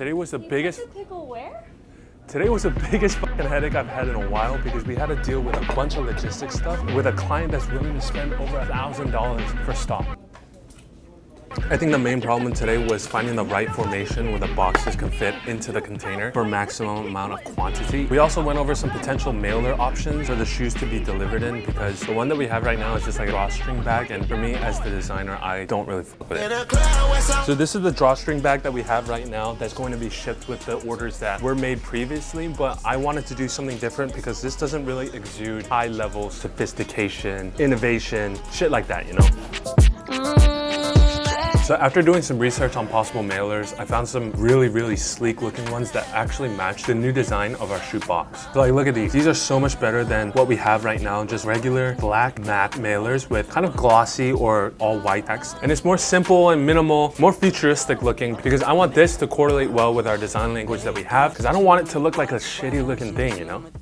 Today was the biggest... Pickle where? Today was the biggest fucking headache I've had in a while because we had to deal with a bunch of logistics stuff with a client that's willing to spend over $1,000 for stock. I think the main problem today was finding the right formation where the boxes can fit into the container for maximum amount of quantity. We also went over some potential mailer options for the shoes to be delivered in because the one that we have right now is just like a drawstring bag, and for me as the designer, I don't really fuck with it. So this is the drawstring bag that we have right now that's going to be shipped with the orders that were made previously, but I wanted to do something different because this doesn't really exude high level sophistication, innovation, shit like that, you know? So after doing some research on possible mailers, I found some really sleek looking ones that actually match the new design of our shoe box. So like, look at these. These are so much better than what we have right now. Just regular black matte mailers with kind of glossy or all white text. And it's more simple and minimal, more futuristic looking because I want this to correlate well with our design language that we have because I don't want it to look like a shitty looking thing, you know?